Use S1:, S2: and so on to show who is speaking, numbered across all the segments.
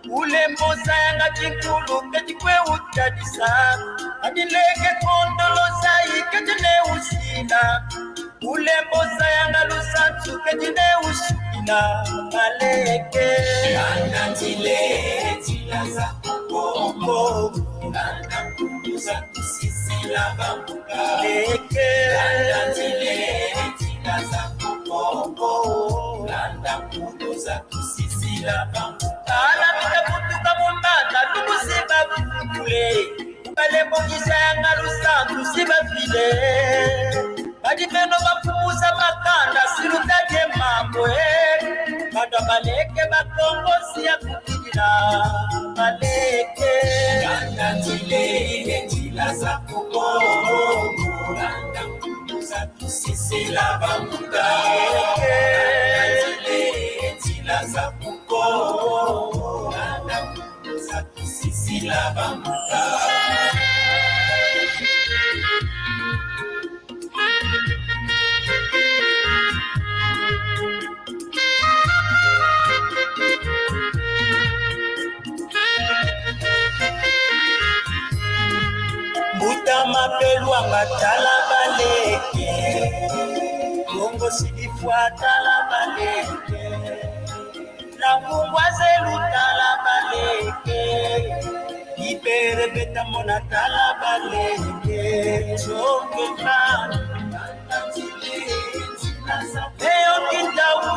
S1: Ulemboza yanga chinkulu kati kwe utadisa adileke kondolo sai kati ne usina ulemboza yanga lusantu kati ne usina maleke andantile tilaza koko andamkuza kusisila bambuka leke andantile tilaza koko andamkuza kusisila bambuka Alamuka mumbanda tumusiba bukule Bale bongisa yanga lusantu siba file Badi beno bakumuza makanda silutaje mambo Bada baleke bakongo siya kukidina Baleke Ganda tile tila za kuko Ganda kumuza tusisila bamuda Ganda tile tila za kuko Sisi la bambuka Muta mapelwa matala baleke Kongo sidifuata la baleke La mungwaze lutala baleke Ibere beta monatala baleke Choke man Leo kintawe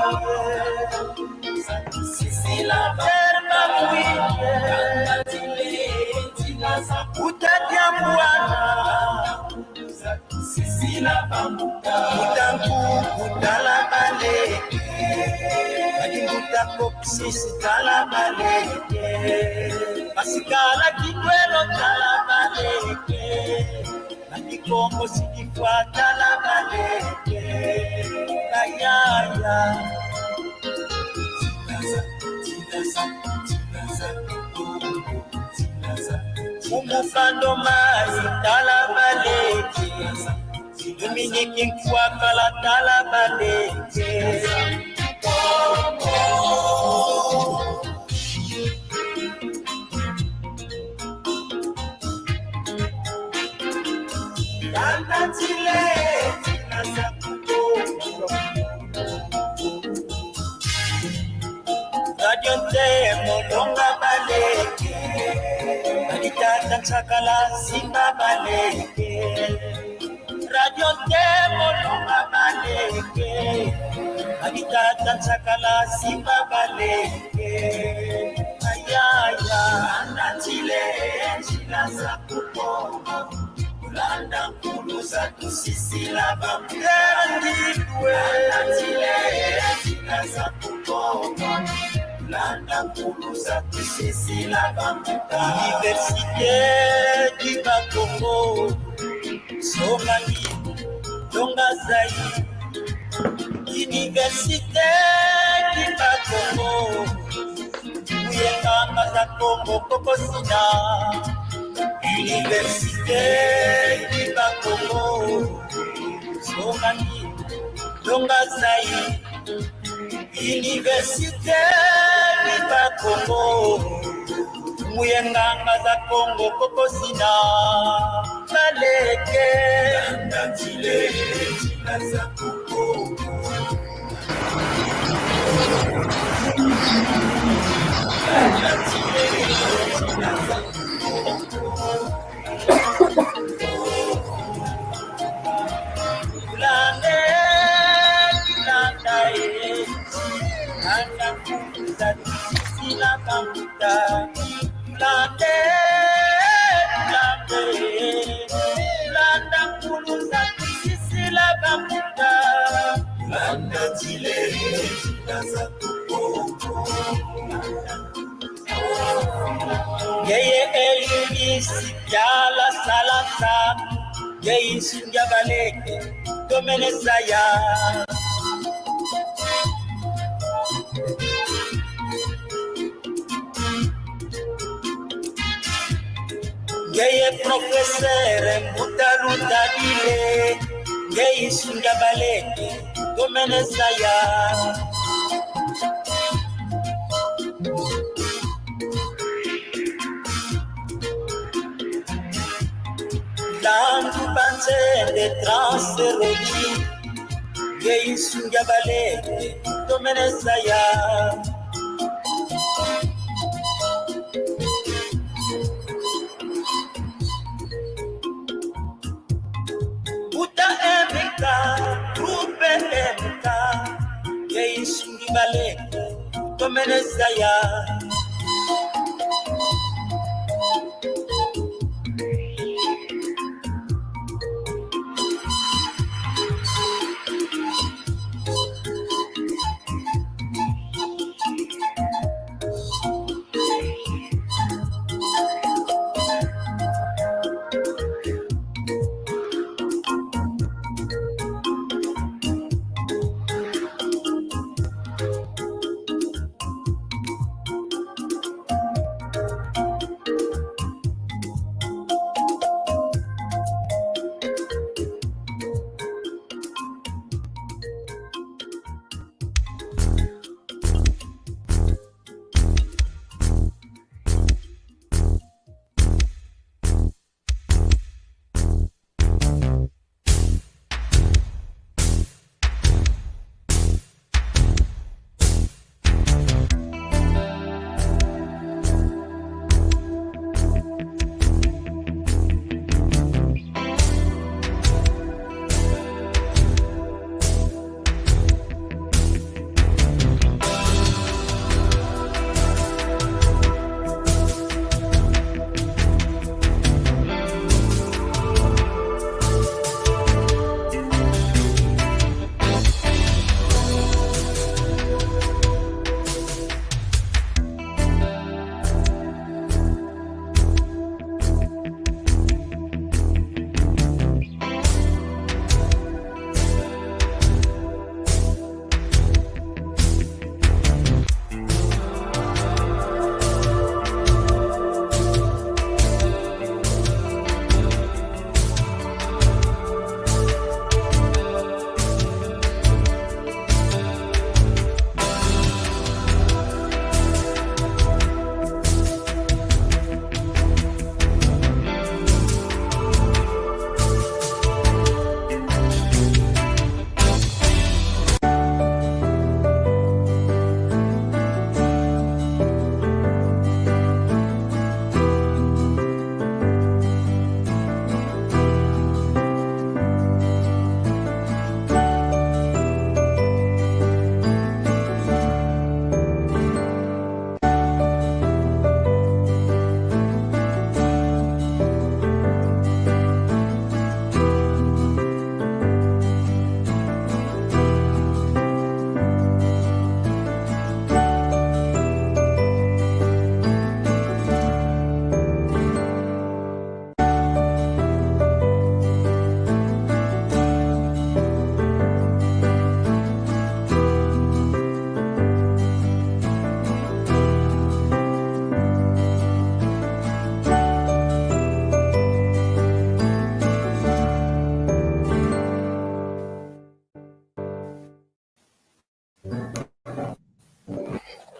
S1: Sisila verba mwike Utatia mwana Sisila bambuka Utangu kutala baleke Adimuta kopsisi tala baleke Masikala kitwelo tala baleke Adikongo sidifwa tala baleke Kayaya Umufando mai tala baleke Dominiki kwakala tala baleke Radio Temo longa baleke Aditata chakala simba baleke Radio Temo longa baleke Aditata chakala simba baleke Ayaya Andantile Chilasa kupo Landa kuluza tusisila bambuka Andantile Chilasa kupo Landa kuluza tusisila bambuka Université du Bakongo Somali Donga Zai Université du Bakongo Muyekanga za Kongo Kokosina Université du Bakongo Somali Donga Zai Université du Bakongo Muyenganga za Kongo Kokosina Baleke Andantile Chinaza Kongo Andantile Chinaza Kongo Lande Landae Andantile sila kamuta lande landa kuluza sila kamuta landa chile chinaza kupongo yeye elisi yala salasa yeye singa baleke domenesa ya yeye professeur mutaluta dile yeye singa baleke domenesa ya landu banze de transferodi yei sunga baleke domenesa ya uta emika rupe emika yei sunga baleke domenesa ya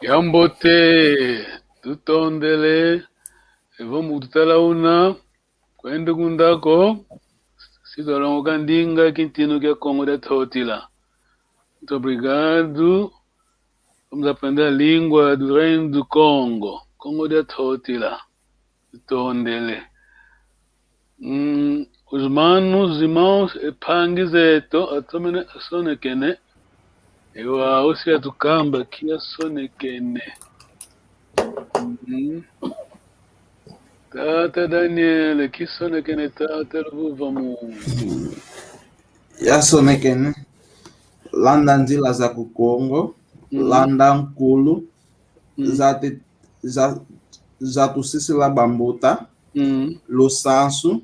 S2: Yambote tutondele evomu tutalauna kwende kundako sidolongo ndinga kintino kya Kongo da Totila. Muito obrigado. Vamos aprender a língua do Reino do Congo, Congo da Totila. Tutondele. Os manos, irmãos, pangizeto, atomene asone kene. Eu ouço do camba que a sonekene. Tata Daniel, que sonekene tata vamos.
S3: Ya sonekene. Landa nzila za ku Congo, landa nkulu, za tusisi la bambuta, Lusansu,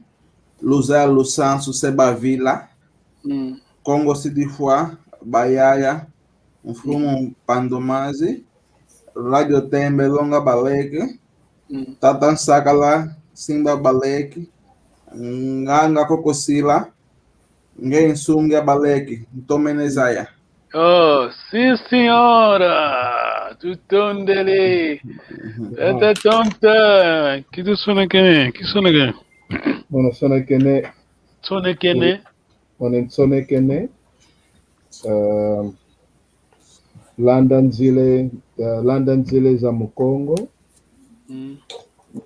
S3: Luzea Lusansu Sebavila, Congo Sidifua, Bayaya, Mfumo Pandomazi, Radio Tembe Longa Baleke, Tatan Sakala, Simba Baleke, Nganga Kokosila, Ngensunga Baleke, Tomenezaya.
S2: Oh, sim senhora! Tutondele! Tata tonta! Que do sonekene? Que sonekene?
S4: Mono sonekene.
S2: Sonekene?
S4: Mono sonekene. London zile za Mukongo,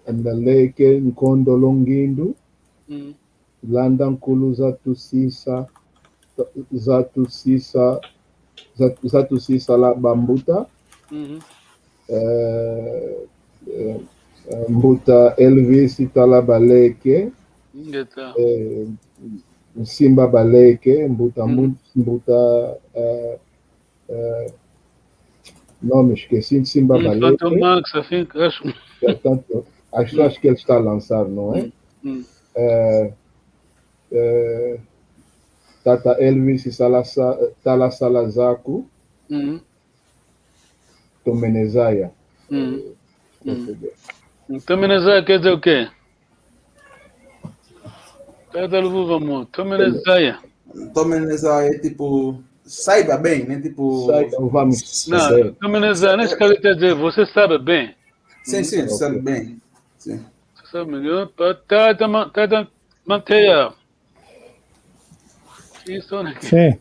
S4: Ndaleke Nkondo Longindu, London Kulu zatusisa la bambuta, Mbuta Elvis Itala Baleke, Simba Baleke, Mbuta não me esqueci de Simba Baleke.
S2: Tanto Max,
S4: acho que ele está a lançar, não é? Tata Elvis Tala Salazaku, Tomenezaya.
S2: Tomenezaya quer dizer o quê? Tata Luvamo, Tomenezaya.
S3: Tomenezaya é tipo, saiba bem, né? Tipo.
S4: Vamos
S2: saber. Não, Tomenezaya, nesse caso quer dizer, você sabe bem.
S3: Sim, sabe bem. Sim.
S2: Você sabe melhor. Tata manteia.
S5: Sim.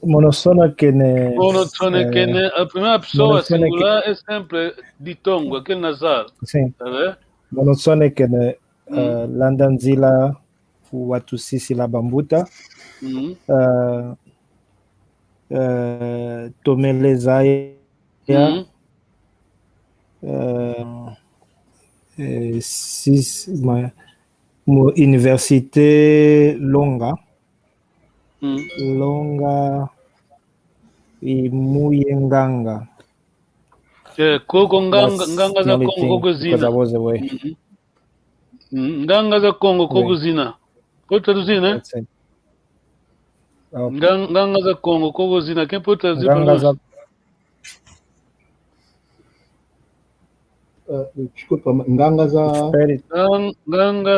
S5: Monossonekene.
S2: Monossonekene, a primeira pessoa singular é sempre ditongo, aquele nasal.
S5: Sim.
S2: Tá vendo?
S5: Monossonekene, Landanzila, Watusisi la Bambuta, Tomelezaya, Université Longa. Longa e Muyenganga.
S2: Koko nganga za Congo kuzina. Nganga za Congo kuzina. Pode traduzir, né? Nganga za Congo kuzina. Quem pode traduzir para nós?
S4: Desculpa, Nganga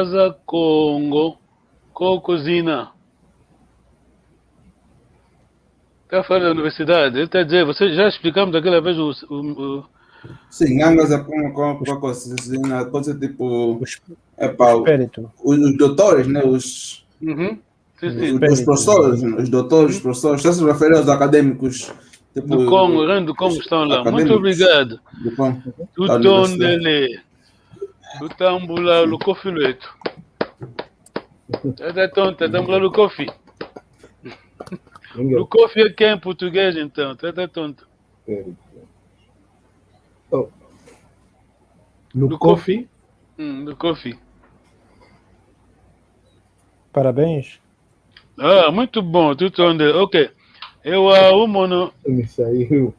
S2: za Congo kuzina. Está falando da universidade, ele está dizendo, você já explicamos daquela vez o...
S3: Sim, Ngangas cocosina, coisa tipo... os doutores, né? Os professores, os doutores, os professores, já se refere aos acadêmicos. Tipo,
S2: do Congo, do Congo estão lá. Muito obrigado.
S3: Do Congo.
S2: Tutondele, Tutambula, Lucofileto. Tá tonta, Tambula, Lucofi. Lucofi é quem em português, então? Tá tonto.
S4: Lucofi?
S2: Lucofi.
S5: Parabéns.
S2: Ah, muito bom, Tutondele. Ok. Eu, o mono...
S4: Me saiu.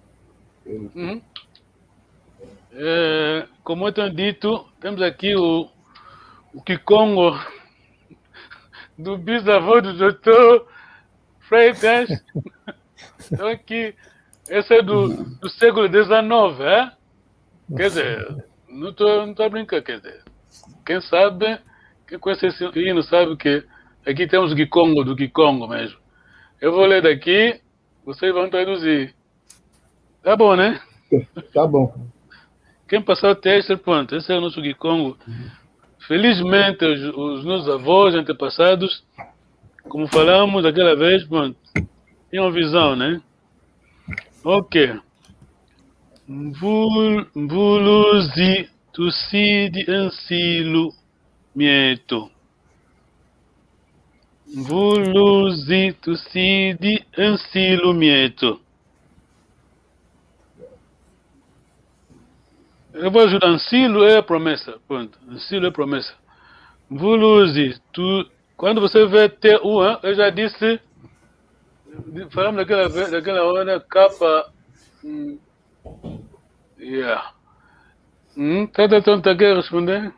S2: Como eu tenho dito, temos aqui o Kikongo do bisavô do doutor Freitas. Então aqui, esse é do século XIX, é? Quer dizer, não estou brincando, quer dizer, quem sabe, quem conhece esse hino sabe que aqui temos o Kikongo do Kikongo mesmo. Eu vou ler daqui, vocês vão traduzir. Tá bom, né?
S4: Tá bom.
S2: Quem passar o teste, pronto, esse é o nosso Kikongo. Felizmente, os nossos avós, antepassados, como falamos aquela vez, pronto, tinham visão, né? Ok. Mvuluzi tusidi ansilo mieto. Mvuluzi Tucidi Ansilo Mieto. Eu vou ajudar. Ansilo é promessa. Pronto. Ansilo é promessa. Mvuluzi, quando você vê TU, eu já disse, falamos daquela hora, capa. Yeah. Tá quer responder?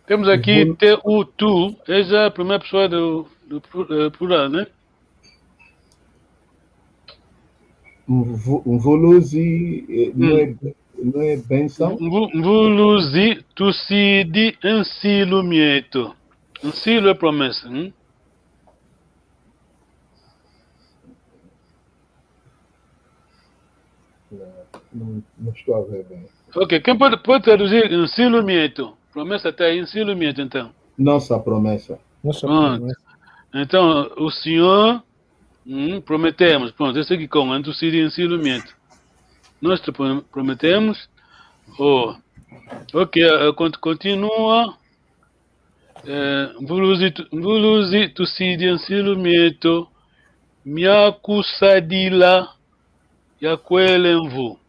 S2: Temos aqui TU, tu, é já a primeira pessoa do plural, né?
S4: Mvuluzi não é benção?
S2: Mvuluzi, Tucidi, Ansilo Mieto. Ansilo é promessa.
S4: Não estou a ver bem.
S2: Ok, quem pode traduzir Ansilo Mieto? Promessa até aí, Ansilo Mieto, então.
S4: Nossa promessa.
S5: Nossa
S2: Pronto.
S5: promessa.
S2: Então, o Senhor, prometemos. Pronto, esse aqui com Tucidi, Ansilo Mieto. Nós te prometemos. Ok, continua. Mvuluzi Tucidi, Ansilo Mieto. Miakusadila Yakwelemvu.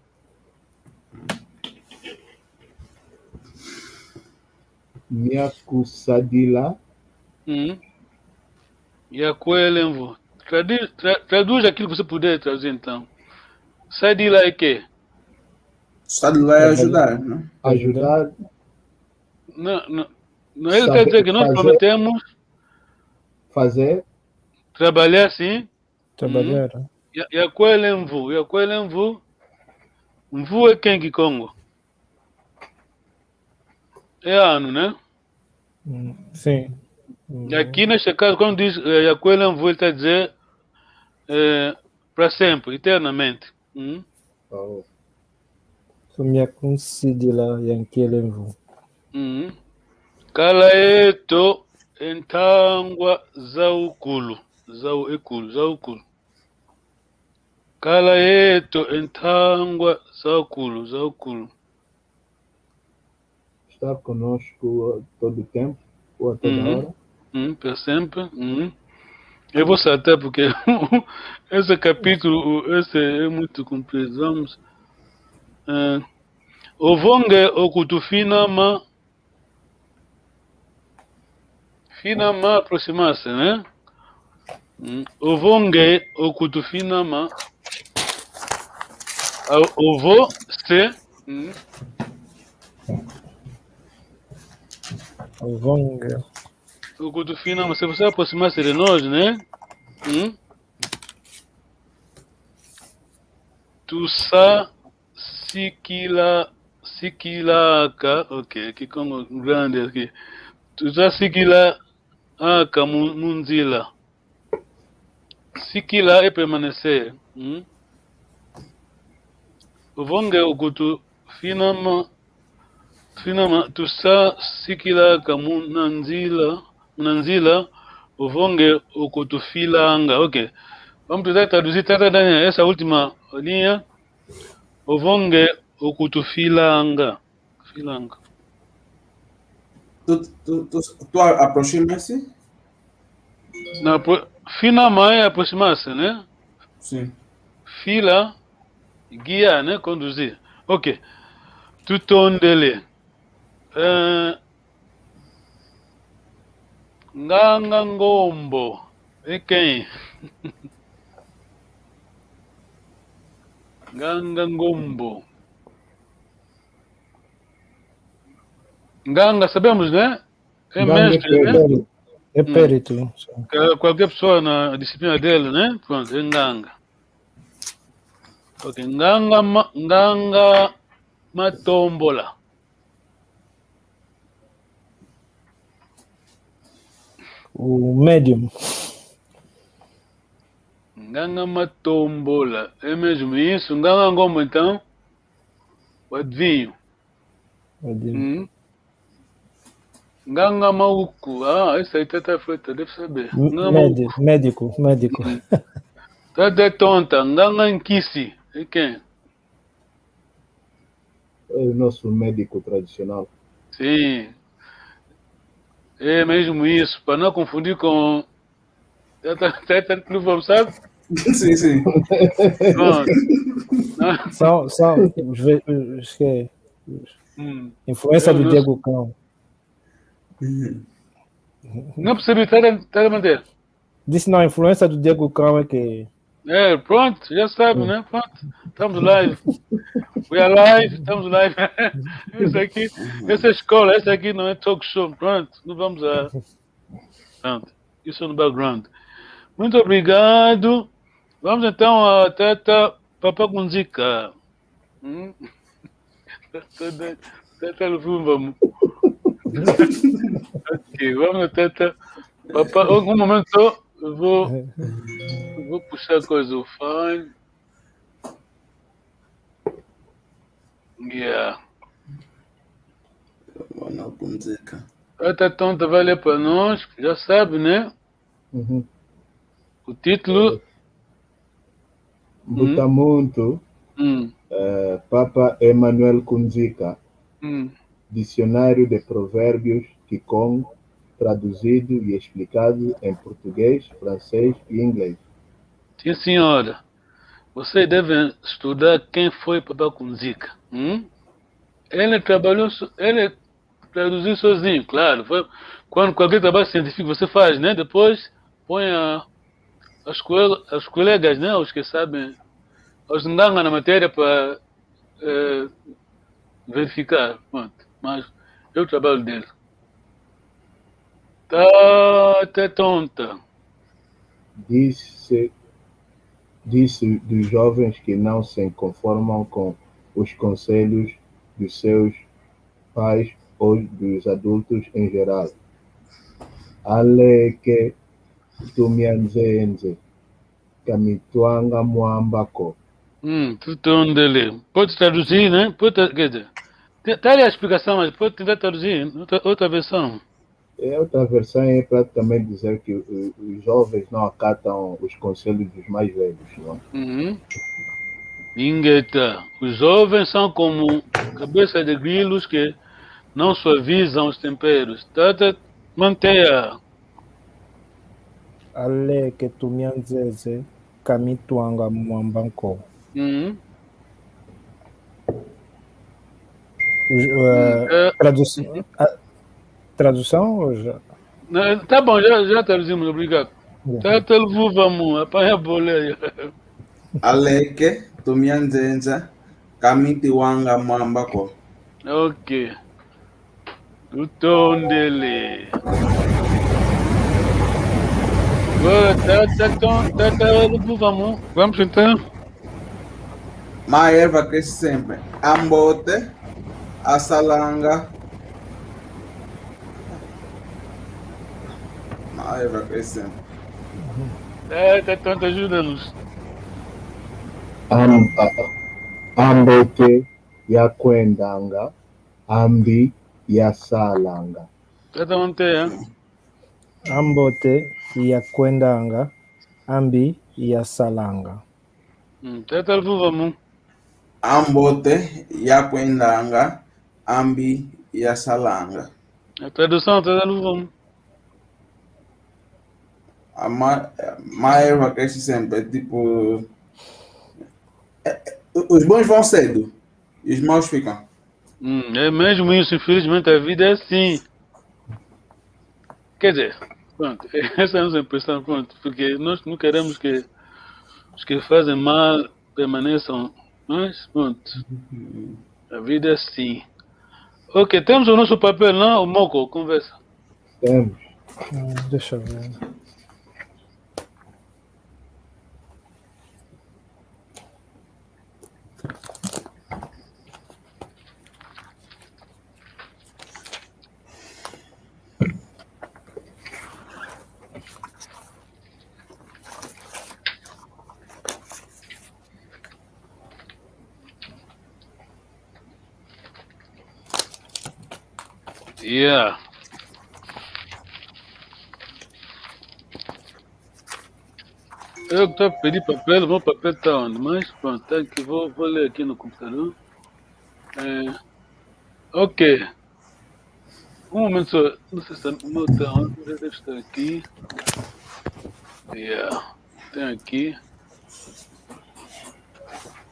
S4: Miakusadila.
S2: Yakwelemvu. Traduz aquilo que você puder traduzir, então. Sadila é que?
S3: Sadila é ajudar, né?
S4: Ajudar.
S2: Não ele quer dizer que nós prometemos
S4: fazer.
S2: Trabalhar, sim.
S5: Trabalhar.
S2: Yakwelemvu. Mvu é quem que Congo? É ano, né?
S5: Sim.
S2: E aqui neste caso, quando diz Yakwelemvu, ele está a dizer para sempre, eternamente.
S5: Minha considila Yankelemvu.
S2: Kalaeto entangwa zaukulu. Zaukulu. Kalaeto entangwa zaukulu.
S4: Estar conosco todo o tempo, ou a toda hora.
S2: Para sempre. Eu vou saltar porque esse capítulo é muito comprido. Vamos. Ovonge okutufinama. Finama aproximar-se, né? Ovonge okutufinama. Ovo se.
S5: Ovonge.
S2: Okutufinama, se você aproximar-se de nós, né? Tusa sikilaka. Ok, aqui como grande aqui. Tusa sikilaka munzila. Sikila é permanecer. Ovonge okutu finama tusa sikilaka munanzila. Ovonge okutu filanga. Ok. Vamos tentar traduzir essa última linha. Ovonge okutu filanga.
S3: Tu aproxima-se?
S2: Finama é aproximar-se, né?
S3: Sim.
S2: Fila, guiar, né? Conduzir. Ok. Tutondele. Nganga Ngombo. E quem? Nganga Ngombo. Nganga, sabemos, né? É mestre, né?
S5: É perito.
S2: Qualquer pessoa na disciplina dele, né? Pronto, é Nganga. Ok, Nganga Matombola.
S5: O médium.
S2: Nganga Matombola. É mesmo isso? Nganga Ngombo, então? O adivinho. Nganga Mauku. Esse aí tá feito, deve saber.
S5: Médico.
S2: Tá de tonta. Nganga Nkisi. E quem?
S4: É o nosso médico tradicional.
S2: Sim. É mesmo isso, para não confundir com Teta Luvamo, sabe?
S3: Sim, sim.
S2: Pronto.
S5: São os que... Influência
S2: Eu
S5: do
S2: não-
S5: Diego Cão.
S2: Não percebi, tá a manter.
S5: Disse não, a influência do Diego Cão é que...
S2: É, pronto, já sabe, né? Pronto, estamos live. We are live, estamos live. Esse aqui, essa escola, essa aqui não é talk show. Pronto, não vamos a... Pronto, isso no background. Muito obrigado. Vamos então a Teta Papagunzica. Teta Luvamo. Ok, vamos a Teta Papa. Um momento, eu vou puxar a coisa do fine. Yeah.
S3: Mano, com dica.
S2: Teta Tonta vai ler para nós, já sabe, né?
S4: Uhum.
S2: O título.
S4: Butamuntu, Papa Emmanuel Kunzika, Dicionário de Provérbios Kikong, traduzido e explicado em português, francês e inglês.
S2: Sim, senhora. Vocês devem estudar quem foi Papa Kunzika. Ele traduziu sozinho, claro. Foi quando qualquer trabalho científico você faz, né? Depois põe os colegas, né? Os que sabem, os que andam na matéria para verificar. Pronto. Mas é o trabalho dele. Tá tonta.
S4: Disse dos jovens que não se conformam com os conselhos dos seus pais ou dos adultos em geral. Aleke tumianzenze, kamitwanga mwambako.
S2: Tudo dele. Pode traduzir, né? Quer dizer, tá ali a explicação, mas pode tentar traduzir outra versão.
S4: Outra versão é praticamente dizer que os jovens não acatam os conselhos dos mais velhos. Não?
S2: Ingueta. Os jovens são como cabeça de grilos que não suavizam os temperos. Mantenha.
S5: Ale que tu me anzeze, kamituanga mwambanko. Tradução ou já?
S2: Tá bom, já traduzimos, obrigado. Tata Luvamo, apanha a boleia.
S3: Aleke, tumianzenza, kamitiwanga mwambako.
S2: Ok. O tom dele. Tata Luvamo. Vamos então.
S3: Ma erva cresce sempre. Ambote, a salanga. Ma erva cresce sempre.
S2: Tata, ajuda-nos.
S4: Ambote yakwendanga, ambi yasalanga.
S2: Tata mantenha.
S5: Ambote yakwendanga, ambi yasalanga.
S2: Tata Luvamo.
S3: Ambote, yakwendanga, ambi yasalanga.
S2: A tradução, Tata Luvamo.
S3: Ma erva cresce sempre. Tipo. Os bons vão cedo e os maus ficam.
S2: É mesmo isso, infelizmente a vida é assim. Quer dizer, pronto, essa é a nossa impressão, pronto, porque nós não queremos que os que fazem mal permaneçam, mas pronto, a vida é assim. Ok, temos o nosso papel, não? O Moco, conversa.
S4: Temos.
S5: Deixa eu ver.
S2: Yeah. Eu estou a pedir papel, o meu papel está onde? Mas pronto, tá aqui, vou ler aqui no computador. Ok. Um momento só. Não sei se o meu botão deve estar aqui. Yeah. Tem aqui.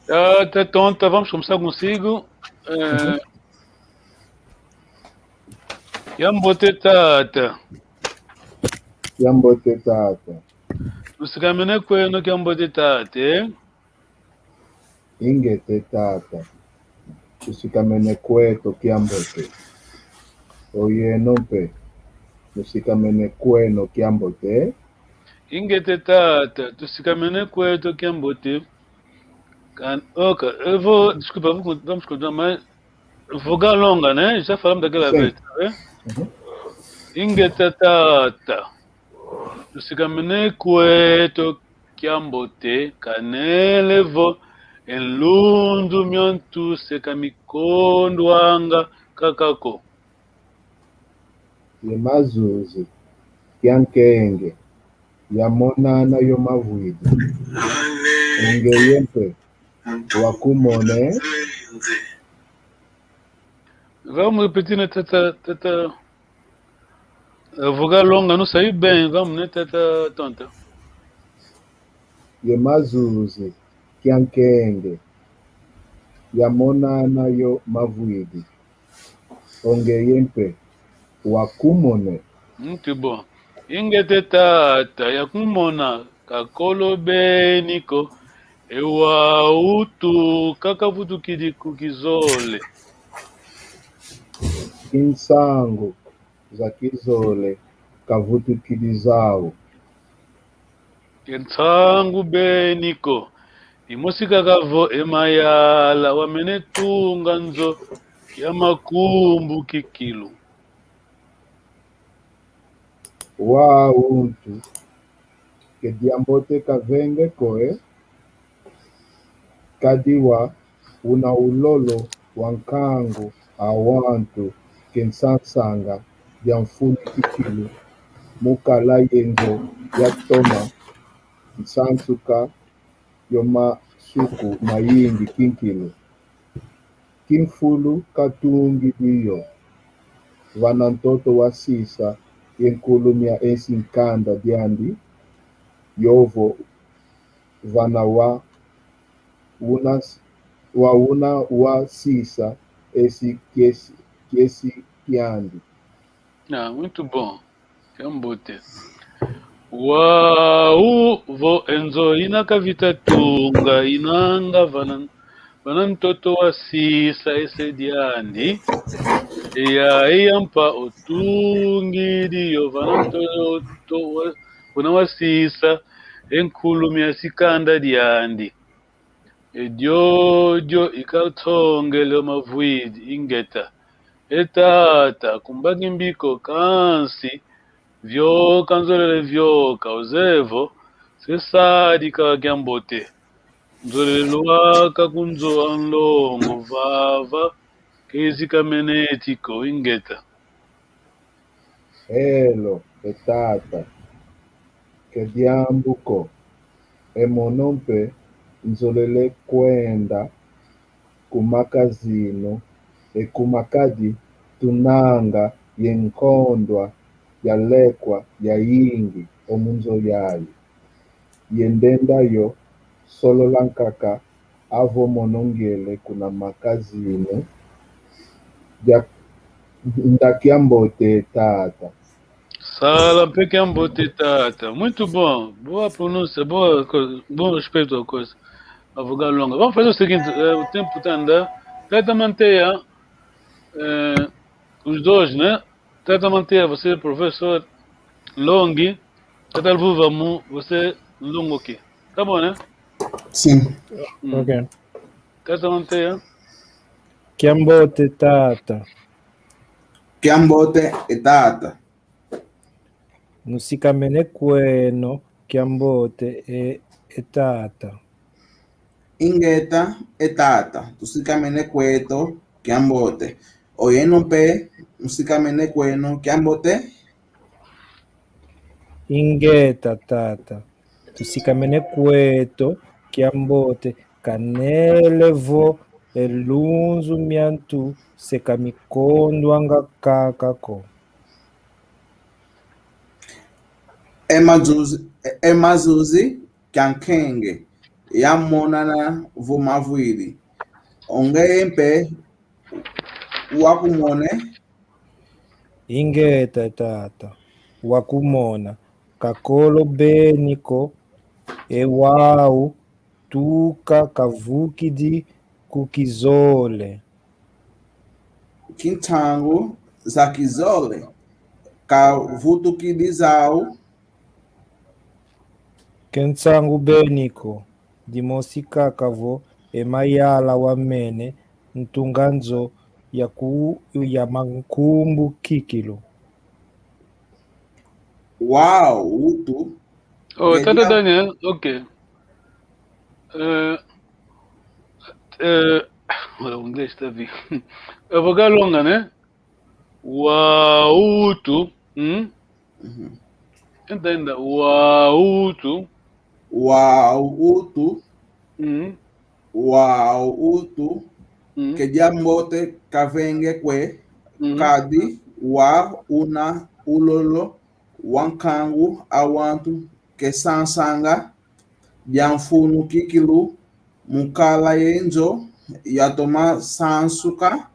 S2: Tá tonta. Vamos começar consigo. Yambote tata.
S4: Yambote tata.
S2: Usikamene kwenu kyambote tate.
S4: Ingete tata. Tusikamene kweto kiambote. Oye nompe. Tusikamene kweno kiambote.
S2: Ingete tata. Tusikamene kwetu kyambote. Ok, eu vou. Desculpa, vamos continuar, mas. Vogal longa, né? Já falamos daquela vez, tá vendo? Ingete tata. Tusikamene kwetu kyambote. Kanelevo. Enlundu myontu sekamikondo anga kakako.
S4: Yemazuzi. Kiankenge. Yamonana yomavwidi. Engeyempe. Wakumone.
S2: Vamos repetir, né, tata. Vogal longa, não saiu bem. Vamos, né, tata tonta.
S4: Yemazuzi. Kiankenge. Yamonana yomavwidi. Ongeyempe. Wakumone.
S2: Muito bom. Ingete tata, yakumona, kakolo beniko, ewa utu, kakavutu kizole.
S4: Insango za kizole kavutu kidizao.
S2: Kensangu beniko, imusika kavo emayala, wamenetunga nzo, yamakumbu kikilu.
S4: Wa untu ke diambote kavenge koe kadiwa una ulolo wankangu awantu kensansanga diamfuni kikilu mukala yenzo yatoma nsansuka yoma suku mayingi kinkilu kinfulu katungi biyo vanantoto wasisa yenkulumia ensinkanda diandi yovo vana una wa sisa esse kiandi.
S2: Ah, muito bom. Yambote. Uau, vo enzo inakavita tunga, inanga vanantoto wasisa ese diani. Iya iyampa utungi diyo vanantoto unawasisa enkulumi yasikanda diandi. Ediodio ikathongele mavwidi ingeta. Etata kumbakimbiko kansi vyoka nzolele vyoka uzevo sesadi kakyambote nzolele waka kunzo anlongo vava kezi kamenetiko ingeta.
S4: Elo etata ke diambuko emonompe nzolele kwenda kumakazino ekumakadi tunanga yenkondwa yalekwa yayingi omunzo yayo yendendayo solo lankaka avo monongele kuna makazino ndakiambote tata.
S2: Sala pekyambote tata. Muito bom. Boa pronúncia, bom respeito à coisa. A vogal longa. Vamos fazer o seguinte, o tempo está a andar. Tenta manter os dois, né? Tenta manter você, professor Longi. Tenta vamos você longo aqui. Tá bom, né?
S3: Sim.
S5: Ok.
S2: Tenta manter.
S5: Kiambote tata.
S3: Kiambote etata.
S5: Nusikamene kweno kiambote etata.
S3: Ingeta etata. Tusikamene kweto kiambote. Oyeno pe musikamene kweno kiambote.
S5: Ingeta tata. Tusikamene kweto kiambote kanelevo elunzu miantu sekamikondo anga kakako.
S3: Emazuzi kankenge yamonana vumavwili ongempe wakumone
S5: Ingeta tata wakumona kakolo beniko ewau tuka kavukidi kukizole
S3: kintango za kizole kavutukilizau
S5: kensangu beniko dimosikakavo emayala wamene ntunganzo ya mankumbu kikilo.
S3: Wow, utu.
S2: Oh, Tata Daniel, ok. Olha, o inglês está vindo. Eu vou dar longa, né? Wautu. Entenda. Wautu.
S3: Wow, utu.
S2: Uhum.
S3: Wow, utu. Que diambote kavenge kwe kadi wa una ulolo wankangu awantu ke sansanga diamfunu kikilu mukala yenzo yatoma sansuka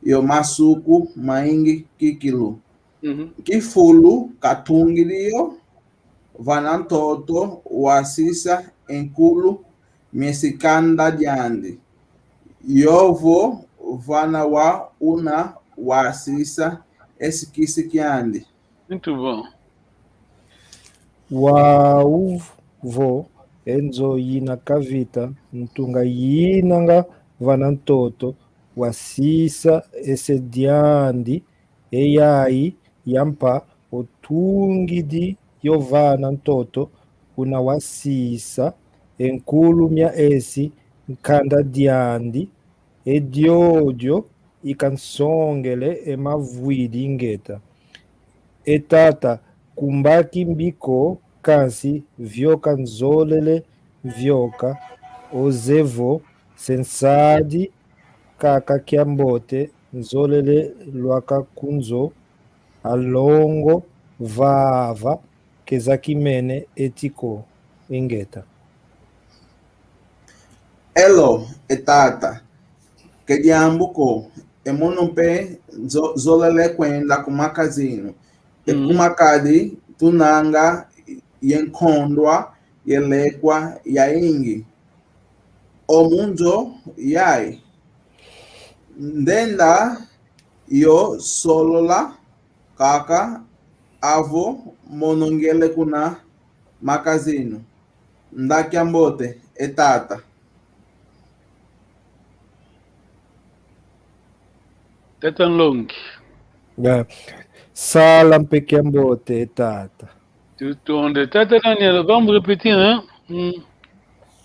S3: yo masuku maingi kikilu kifulu katungilio vanantoto wasisa enkulu mesikanda diandi yovo vana wa una wasisa esikisikiandi.
S2: Muito bom.
S5: Wauvo enzo yina kavita ntunga yinanga vanantoto wasisa esediandi eyai yampa otungidi yovana ntoto una wasisa enkulu mya esi nkanda diandi ediodio ikansongele emavwidi ingeta etata kumbaki mbiko kansi vyoka nzolele vyoka ozevo sensadi kaka kiambote nzolele lwaka kunzo alongo vava kezakimene etiko ingeta.
S3: Elo etata que diambuko emunompe zolele kwenda kumakazino ekumakadi tunanga yenkondwa yelekwa yaingi omunjo yai ndenda yo solola kaka avo monongele kuna makazino ndakiambote etata.
S2: Tata Long.
S5: Sala mpekiambote tata.
S2: Tata Daniel, vamos repetir, né?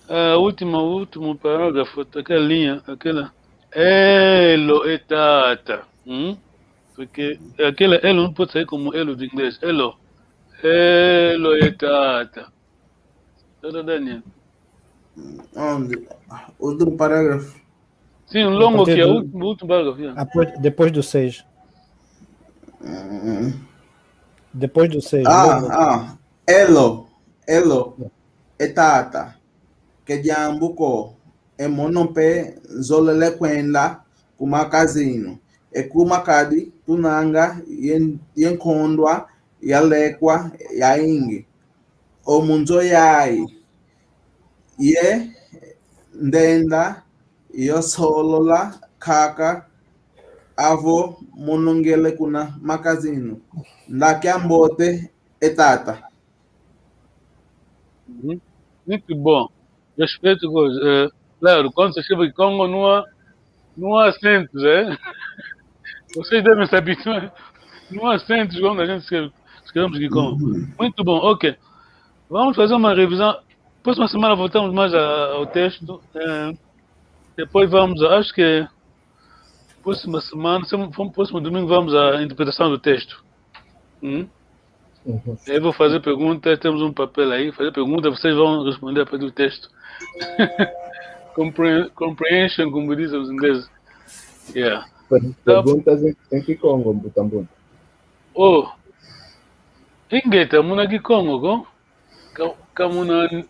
S2: A último parágrafo, aquela linha, aquela. Elo e tata. Porque aquela elo não pode sair como elo de inglês. Elo. Elo e tata. Tata Daniel.
S3: Onde? Outro parágrafo.
S2: Sim, um longo que é o último parágrafo.
S5: Depois do 6. Depois do 6.
S3: Elo etata que diambuko emonompe zolele kwenda kumakazino ekumakadi tunanga yenkondwa yalekwa yaingi omunzo yai ye ndenda yosolola kaka avo monongele kuna makazino ndakiambote etata.
S2: Muito bom. Respeito, claro, quando você escreve Congo, não há acentos, é? Vocês devem se habituar. Não há acentos quando a gente escrevemos aqui Congo. Muito bom, ok. Vamos fazer uma revisão. Próxima semana voltamos mais ao texto. Depois vamos, acho que próxima semana, próximo domingo, vamos à interpretação do texto. Eu vou fazer perguntas, temos um papel aí, fazer perguntas, vocês vão responder a partir do texto. comprehension, como dizem os ingleses. Yeah.
S4: Perguntas em Kikongo, Butambun.
S2: Oh, ingeta muna Kikongo ko kamuna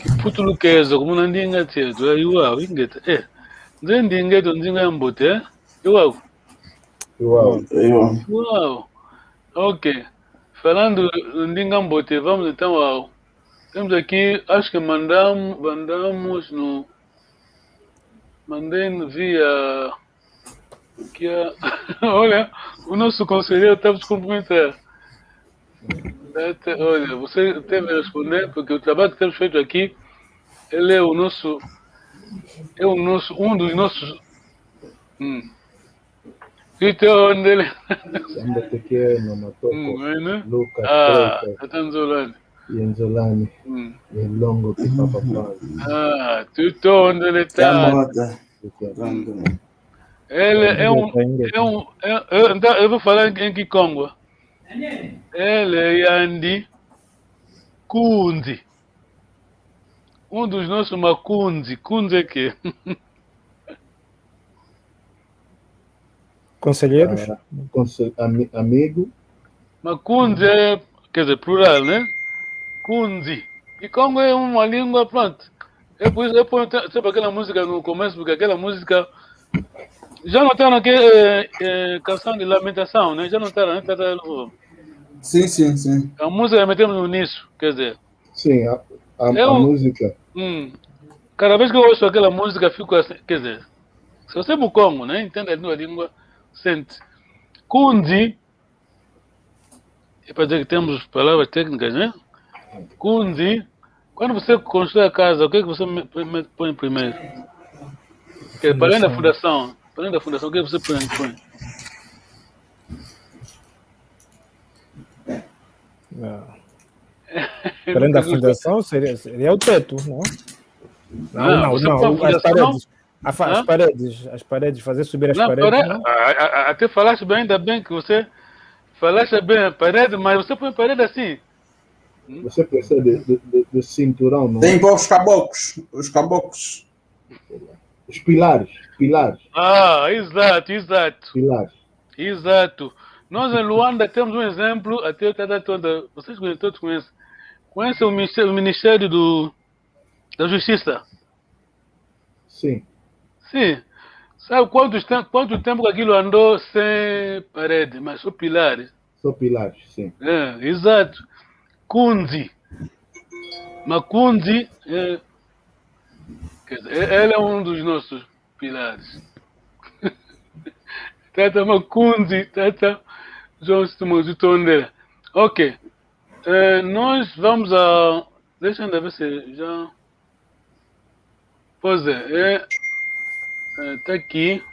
S2: kiputulukezo kumuna ndinga tieto iwa ingeta nze ndingeto ndinga mbote iwa. Wow. Ok. Falando ndinga mbote, vamos então temos aqui, acho que mandamos no... Mandei via... Que olha, o nosso conselheiro estava se cumprimentar. Olha, você teve a responder, porque o trabalho que temos feito aqui, ele é um dos nossos... Então, onde ele...
S4: Samba pequeno, Matoko, Lucas,
S2: Tanzolani.
S4: Yenzolani, Longo, Pipapapá.
S2: Tudo onde ele está. Ele é então, eu vou falar em Kikongo. Ele é Yandi Kunzi. Um dos nossos Makunzi. Kunzi é que?
S5: Conselheiros?
S4: Amigo.
S2: Makunzi é, quer dizer, plural, né? Kunzi. Kikongo é uma língua, pronto. É por isso eu ponho sempre aquela música no começo, porque aquela música... Já notaram que canção de lamentação, né? Já notaram, né?
S3: Sim.
S2: A música metemos no início, quer dizer...
S4: Sim, a música.
S2: Cada vez que eu ouço aquela música, fico assim, quer dizer... Se você é Mukongo, né? Entende a língua, sente. Kunzi... É para dizer que temos palavras técnicas, né? Kunzi... Quando você constrói a casa, o que é que você põe primeiro? Para além da fundação. Para além da fundação, o que você põe?
S5: Para além da fundação, seria o teto, não? Não. As paredes, fazer subir as paredes.
S2: Até falaste bem, ainda bem que você falaste bem a parede, mas você põe a parede assim.
S4: Você precisa de cinturão, não?
S3: Tem para os caboclos.
S4: Os pilares.
S2: Exato.
S4: Pilares.
S2: Exato. Nós em Luanda temos um exemplo, até toda, vocês todos conhecem. Conhecem o Ministério da Justiça?
S4: Sim.
S2: Sabe quanto tempo que aquilo andou sem parede, mas só pilares?
S4: Só pilares, sim.
S2: Exato. Kunzi. Makunzi, quer dizer, ele é um dos nossos pilares. Tata Makunzi, Tata João Tondela. Ok. Nós vamos a... Deixa eu ver se já... Pois é, tá aqui.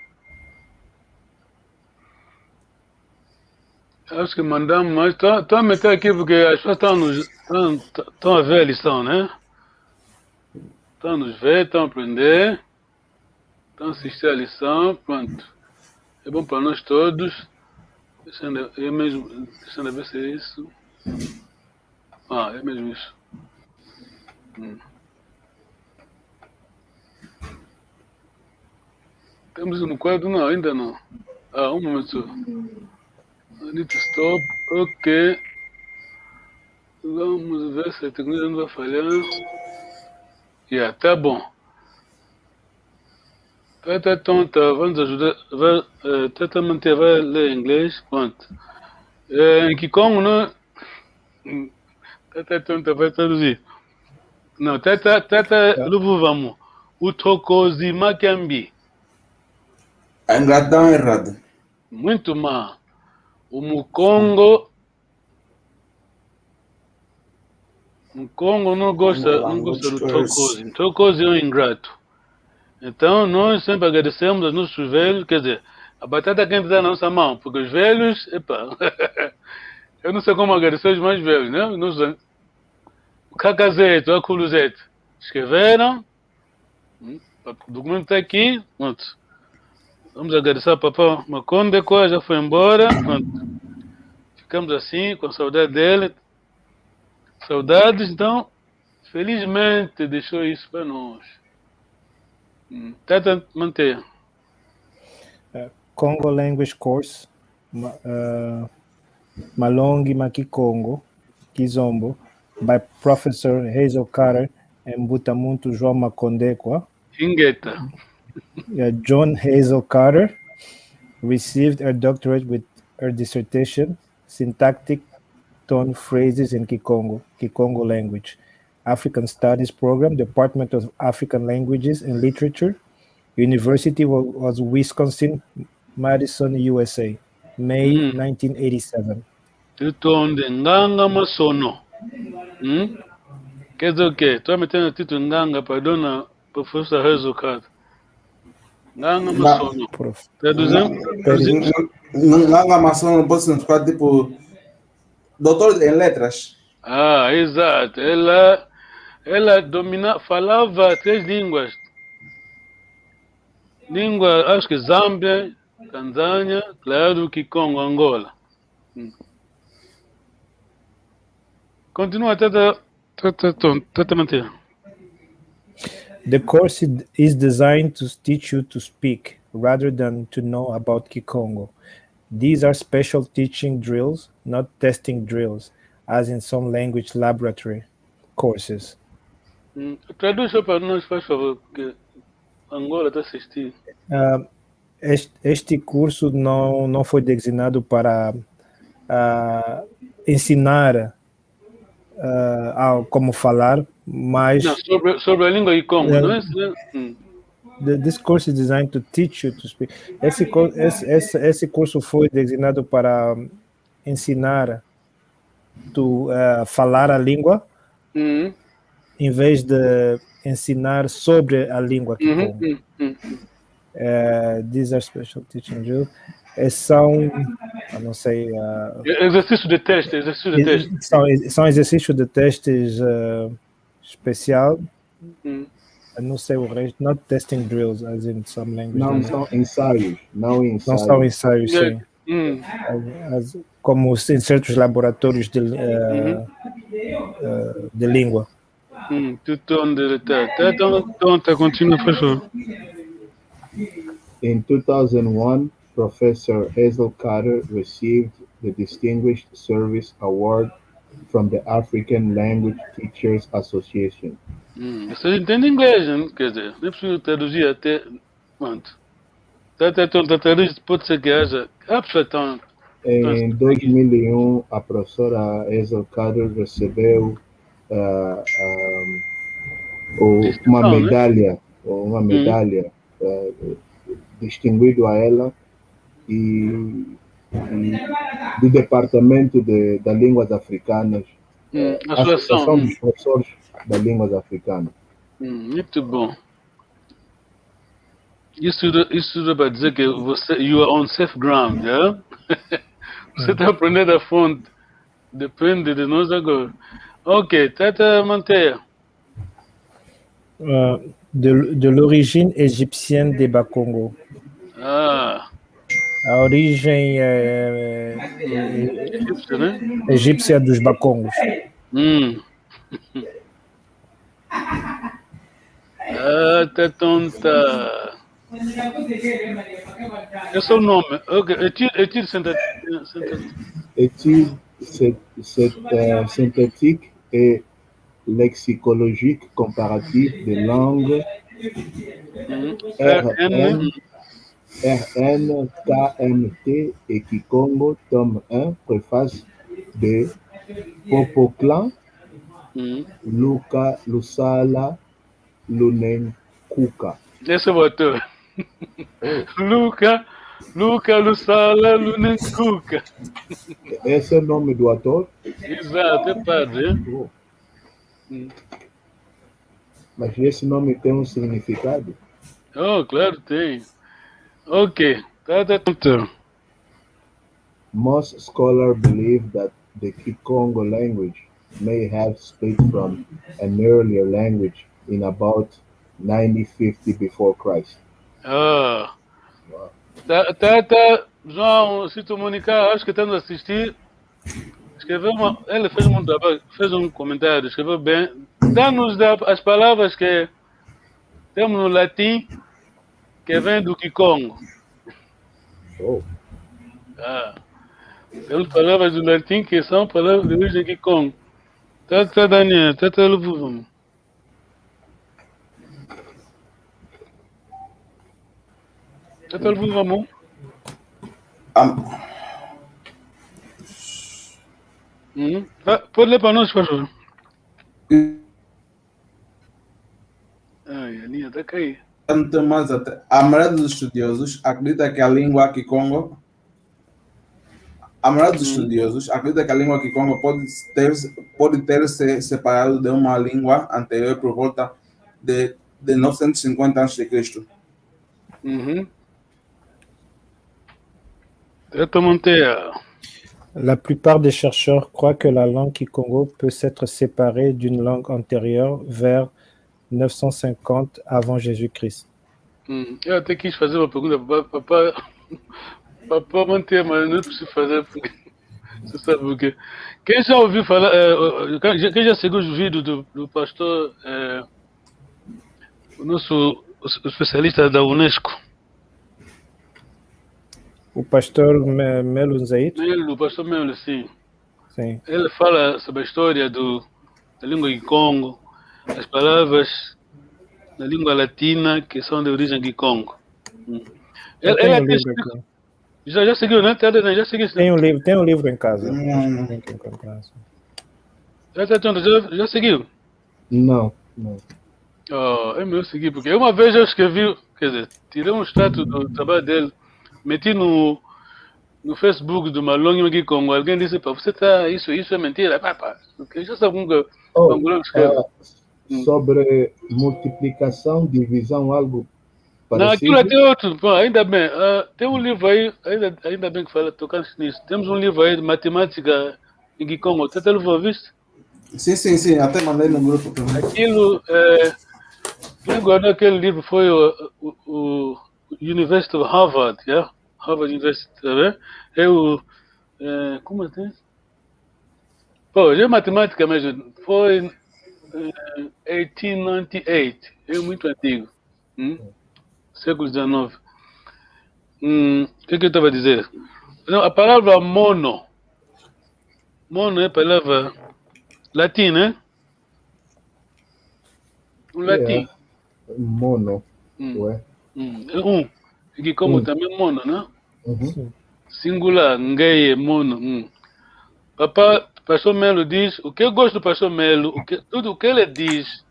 S2: Acho que mandamos, mas estou a meter aqui porque as pessoas estão a ver a lição, né? Estão a nos ver, estão a aprender, estão a assistir a lição, pronto. É bom para nós todos. Deixando eu ver se é isso. É mesmo isso. Temos no quadro? Não, ainda não. Um momento. I need to stop. Ok. Vamos ver se a tecnologia não vai falhar. Tá bom. Tata tonta, vamos ajudar. Tata manter, vai ler inglês. Pronto. Em Kikongo, não. Tata tonta vai traduzir. Não, Tata Luvuvamo. Utokozi Makiambi.
S3: A ingratidão é errada.
S2: Muito mal. O Mukongo não gosta do Tokozi. Tokozi é um ingrato. Então, nós sempre agradecemos aos nossos velhos, quer dizer, a batata quente está na nossa mão, porque os velhos, eu não sei como agradecer os mais velhos, né? O Cacazete, o Aculuzete, escreveram, o documento está aqui, pronto. Vamos agradecer ao papai Maconde, já foi embora. Pronto. Ficamos assim, com saudade dele. Saudades, então, felizmente deixou isso para nós. Tata, mantenha.
S5: Congo Language Course, Malongi Maki Congo, Kizombo, by Professor Hazel Carter and Butamuntu João Makondekwa.
S2: Ingeta.
S5: John Hazel Carter received her doctorate with her dissertation, Syntactic Tone Phrases in Kikongo Language, African Studies Program, Department of African Languages and Literature, University was Wisconsin-Madison, USA, May 1987.
S2: Tutonde Nganga Masono. Quer dizer o quê? Estou metendo o título Nganga para a dona professora Hazel Carter. Nganga Masono. Traduzimos?
S3: Nganga Masono pode significar tipo doutor em letras.
S2: Ah, exato. Ela falava 3 línguas. Acho que Zâmbia, Tanzânia, claro que Congo, Angola. Continua, Tata manter.
S5: The course is designed to teach you to speak rather than to know about Kikongo. These are special teaching drills, not testing drills, as in some language laboratory courses.
S2: Traduz só para nós, faz favor, que Angola está assistindo.
S5: Este curso não foi designado para ensinar como falar, mas...
S2: Não, sobre a língua de Congo, não é?
S5: This course is designed to teach you to speak. Esse curso foi designado para ensinar falar a língua, em vez de ensinar sobre a língua Kikongo. These are special teaching drills. São, não sei...
S2: exercício de teste.
S5: São exercícios de testes especial. Não sei o resto. Not testing drills, as in some languages.
S4: Não são ensaios. Não
S5: são ensaios, sim. Como em certos laboratórios de língua.
S2: Continua, por favor.
S4: In 2001, Professor Hazel Carter received the Distinguished Service Award from the African Language Teachers Association.
S2: Você entende inglês, né? Quer dizer, nem preciso traduzir até quanto. Traduzir pode ser que haja absolutamente.
S4: Em 2001, a professora Hazel Carter recebeu uma medalha, distinguido a ela e do Departamento da Línguas Africanas, Associação dos Professores da Línguas Africanas.
S2: Muito bom. Isso vai dizer que you are on safe ground, yeah? Você está aprendendo a fonte. Depende de nós agora. Ok, Tata mantenha.
S5: De l'origine égyptienne des Bakongo. A origem egípcia dos Bakongos.
S2: Tá tonta. Esse é o nome. Ok, étude
S4: synthétique et lexicologique comparative des langues RNKMT et Kikongo, tome 1, préface de Popoclan, Luca Lusala Lunenkuka.
S2: Esse é o autor. Luca Lusala Lunenkuka.
S4: Esse é o nome do autor?
S2: Exato, é padre.
S4: Mas esse nome tem um significado?
S2: Oh, claro, tem. Ok.
S4: Most scholars believe that the Kikongo language may have split from an earlier language in about 9050 before Christ.
S2: João, se tu Mônica, acho que estamos a assistir. Ele fez um comentário, escreveu bem. Dá-nos as palavras que temos no latim que vem do Kikongo.
S4: Oh,
S2: Ah, ele falava do latim que são palavras de origem Kikongo. Tá, Daniel, tá, vamos. Tá, vamos.
S3: Am-
S2: Pode ler para nós, por favor. Ai, a linha tá caindo.
S3: A maioria dos estudiosos acredita que a língua Kikongo pode ter se separado de uma língua anterior por volta de 950 a.C.
S5: La plupart des chercheurs croient que la langue Kikongo peut s'être séparée d'une langue antérieure vers 950 avant Jésus-Christ.
S2: Eu até quis fazer uma pergunta para manter, mas não é preciso fazer porque você sabe por quê. Quem já ouviu falar, quem já seguiu os vídeos do pastor, o nosso especialista da Unesco?
S5: O pastor Melo Nzait?
S2: O pastor Melo, sim.
S5: Sim.
S2: Ele fala sobre a história da língua Kikongo, as palavras na língua latina que são de origem Kikongo. Já seguiu, né? Já seguiu.
S5: Tem um livro em casa.
S2: Já seguiu?
S4: não.
S2: É meu seguir, porque uma vez eu escrevi, quer dizer, tirei um extrato do trabalho dele, meti no Facebook do Malongue Kikongo. Alguém disse, pá, você tá, isso é mentira. Pá, porque já sabe como que o angolano escreve.
S4: Sobre multiplicação, divisão, algo
S2: Não,
S4: parecido?
S2: aquilo é tem outro. Bom, ainda bem. Tem um livro aí, ainda bem que fala, tocando nisso. Temos um livro aí de matemática em Kikongo. Você tem livro visto?
S3: Sim, até mandei no grupo também.
S2: Aquilo, quem guardou aquele livro foi o University of Harvard, yeah? Harvard University, tá vendo? Como é que é? Pô, é matemática mesmo. Foi 1898, é muito antigo. Século XIX. O que eu estava a dizer? Não, a palavra mono é palavra latina, né? Latim.
S4: Mono. Ué.
S2: E como também mono, né? Singular, ngeye, mono. Pastor Melo diz, o que eu gosto do Pastor Melo, tudo o que ele diz,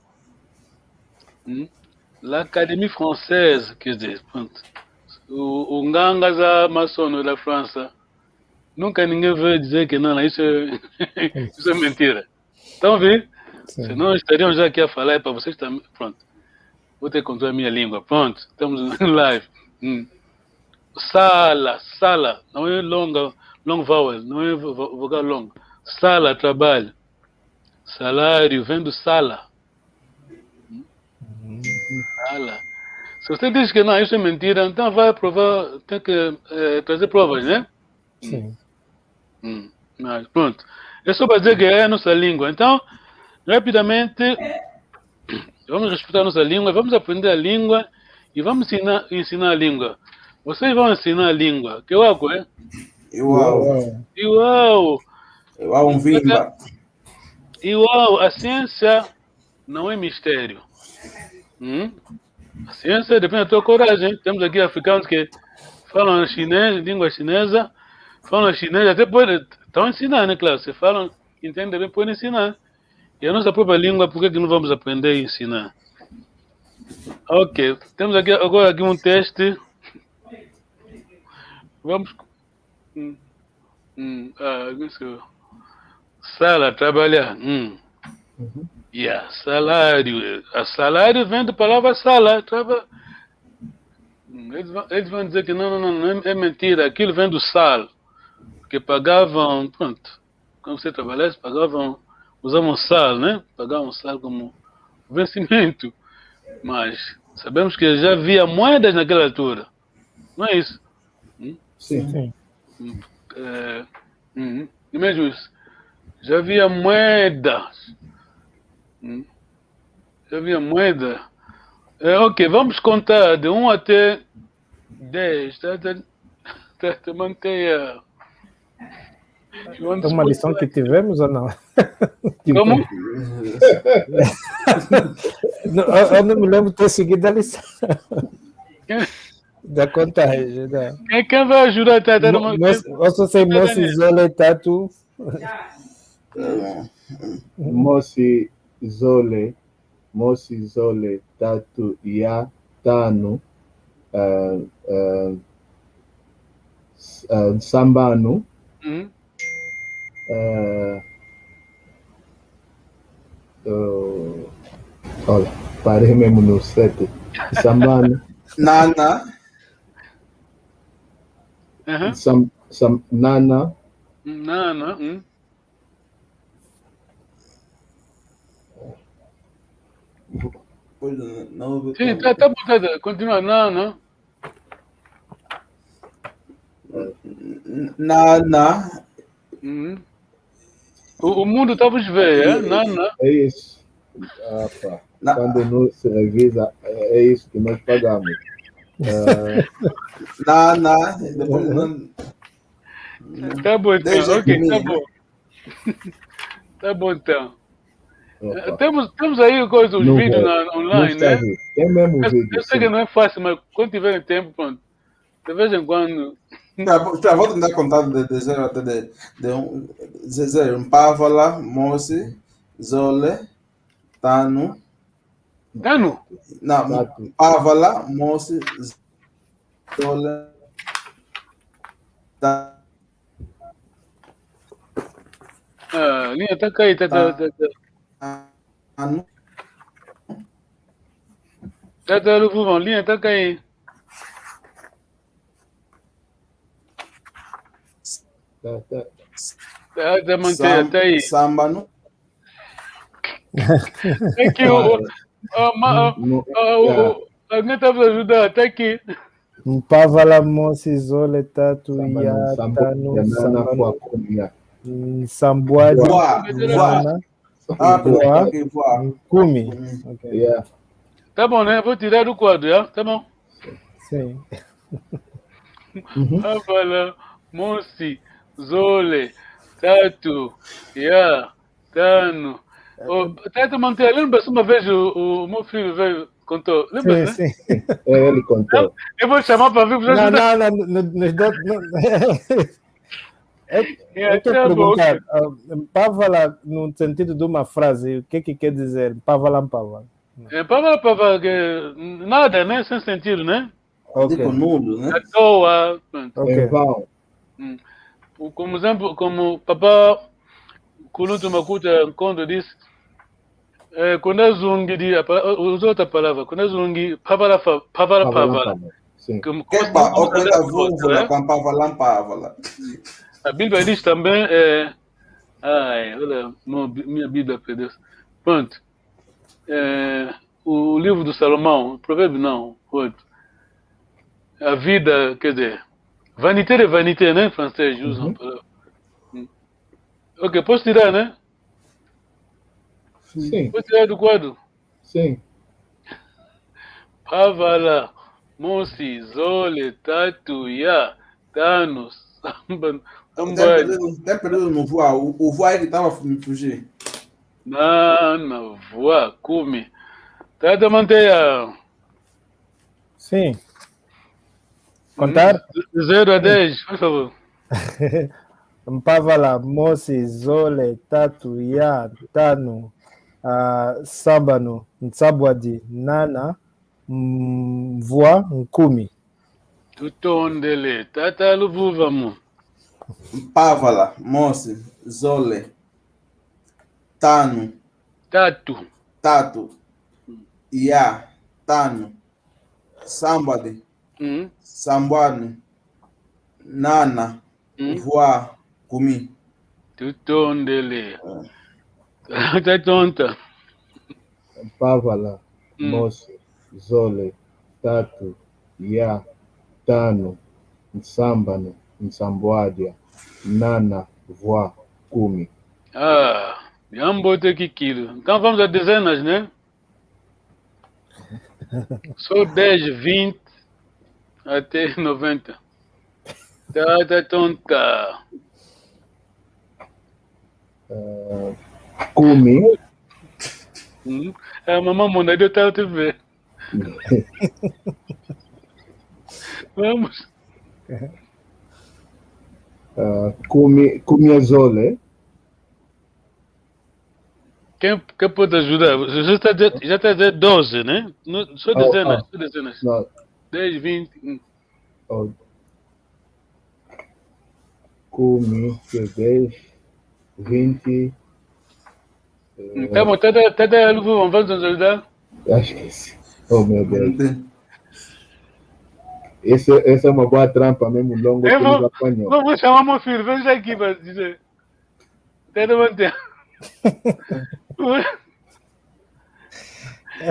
S2: l'Académie Française, quer dizer, pronto, o Ngangas a maçono da França, nunca ninguém veio dizer que não, isso é mentira. Estão a ver? Senão estariam já aqui a falar para vocês também, pronto. Vou ter que controlar a minha língua, pronto, estamos live. Sala, não é long vowel, não é vogal longo. Sala, trabalho. Salário, vem do sala. Sala. Se você diz que não, isso é mentira, então vai provar, tem que trazer provas, né?
S5: Sim.
S2: Mas pronto. É só para dizer que é a nossa língua. Então, rapidamente, vamos respeitar a nossa língua, vamos aprender a língua e vamos ensinar a língua. Vocês vão ensinar a língua. Que wako, é? Iwau! Iwau, a ciência não é mistério. A ciência depende da tua coragem. Temos aqui africanos que falam chinês, língua chinesa, falam chinês, até estão ensinando, né, claro? Se falam, entendem bem, podem ensinar. E a nossa própria língua, por que não vamos aprender e ensinar? Ok, temos agora aqui um teste. Vamos. Sala, trabalhar. Salário. A salário vem da palavra sala. Eles vão dizer que não, é mentira. Aquilo vem do sal. Porque pagavam, pronto. Quando você trabalhasse, usavam sal, né? Pagavam sal como vencimento. Mas sabemos que já havia moedas naquela altura. Não é isso?
S4: Sim.
S2: Mesmo isso. Já havia moedas. Já havia moeda. Ok, vamos contar de 1 até 10. Tá, mantenha.
S5: É uma lição que tivemos ou não?
S2: Como?
S5: Eu não me lembro de ter seguido a lição. Da contagem.
S2: Quem vai ajudar?
S5: Eu só sei Mosi Zole Tatu.
S4: Mosi Zole Tatu Ya Tano Sambano olha, parei mesmo no 7. Sambano
S3: Nana,
S4: Nana
S2: Nana. Sim, tá bom, continua. Nana.
S3: Nana.
S2: O mundo tá vos ver, é? Nana.
S4: É isso. Quando não se revisa, é isso que nós pagamos.
S3: Nana. Depois
S2: Tá bom, então.
S3: Deixa
S2: Ok, tá
S3: comigo.
S2: bom. Tá bom, então. Temos aí coisa, os vídeos online, né?
S4: Tem mesmo vídeo.
S2: Eu sei que não é fácil, mas quando tiverem tempo, pronto. De vez em quando.
S3: Vou tentar contar de 0 até de 0. Pávala, Mosi, Zole, Tano.
S2: Tano?
S3: Não, Pávala, Mosi, Zole, Tano.
S2: Linha tá caí, tá. Tá, Luvuvão, linha tá caí. Tá, mantém até aí.
S3: Sambano.
S2: É que alguém tá pra ajudar, até aqui.
S5: Pavala Mosi Zole Tatu Ya Tano Sambano Sambuadi Nana Kumi.
S2: Tá bom, né? Vou tirar do quadro, já? Tá bom?
S5: Sim.
S2: Pavala Mosi Zole Tatu Ya Tano. Tata Manter, lembra-se uma vez o meu filho veio, contou? Lembra?
S5: Sim.
S4: Ele contou.
S2: Eu vou chamar para vir para ajudar.
S5: Eu quero perguntar, Pavala, no sentido de uma frase, o que quer dizer? Pavala.
S2: Pavala, nada, né? Sem sentido, né?
S3: Tipo nulo, né?
S2: À toa.
S5: Okay.
S2: Como exemplo, como papá Kulutu Makuta quando disse, quando é zungi, usou outra palavra, quando é zungi, pavala.
S4: Sim.
S2: A Bíblia diz também, olha, minha Bíblia, perdeu. Pronto. O livro do Salomão, provérbio não, outro. A vida, quer dizer, vanité de vanité, né? Em francês usam a palavra. Ok, posso tirar, né?
S4: Sim.
S2: Posso tirar do quadro?
S4: Sim.
S2: Pavala, Mosi, Zole, Tatu, Ya, Tano, Samba.
S3: Tem período no voar. O voar que estava me fugir.
S2: Nana, voar, Kumi. Tata manteia.
S5: Sim. Contar?
S2: 0 a 10, por favor.
S5: Pavala, Mosi, Zole, Tatu, Ya, Tano, Sambano, Nsabwadi, Nana, Voa, Nkumi.
S2: Tutondele, Tata Luvuvamo.
S3: Pávala, Mosi, Zole, Tano, Tatu, Ya, Tano, Sambadi, Sambwani, Nana, Voa, Kumi.
S2: Tutondele. Tá tonta.
S4: Pavala, Mosi, Zole, Tatu, Ya, Tano, Nsambano, Nsambwadia, Nana, Voa, Kumi.
S2: Já botei aqui quilo. Então vamos a dezenas, né? Só 10, 20 até 90. Tá tonta.
S4: Kumi.
S2: A mamãe manda de outra TV. Vamos.
S4: Kumiezole.
S2: Quem pode ajudar? Já está a dizer 12, né? Só dezenas. Só dezenas.
S4: Não.
S2: 10, 20.
S4: Kumi, 10, 20.
S2: Tá bom, tá vamos nos ajudar?
S4: Acho que sim. Oh, meu Deus. Essa é uma boa trampa mesmo, longo que nos apanhou.
S2: Vamos chamar meu filho, vem já aqui para dizer. Tá de manter.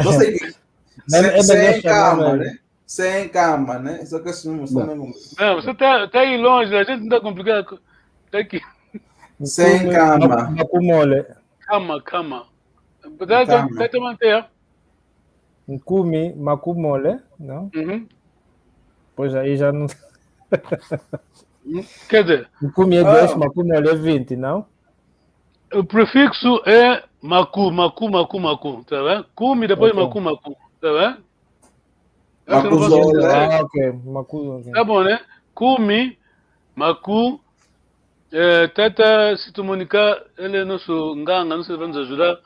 S3: Não sei que. Sem calma, né? Sem calma, né? Só que assim, não.
S2: Não, você tá aí longe, a gente não tá complicado. Tá aqui.
S3: Sem calma.
S5: Makumole.
S2: Calma. Tá de manter.
S5: Nkumi, Makumole, não? Pois aí já não.
S2: Quer dizer,
S5: Nkumi é 10, Makumole é 20, não?
S2: o prefixo é maku, tá vendo? Kumi depois
S5: Okay.
S2: maku, tá vendo?
S3: Makuzole.
S5: Ok. Maku, okay.
S2: Tá bom, né? Kumi, maku, tenta se comunicar, ele é nosso nganga, não sei se vai nos ajudar.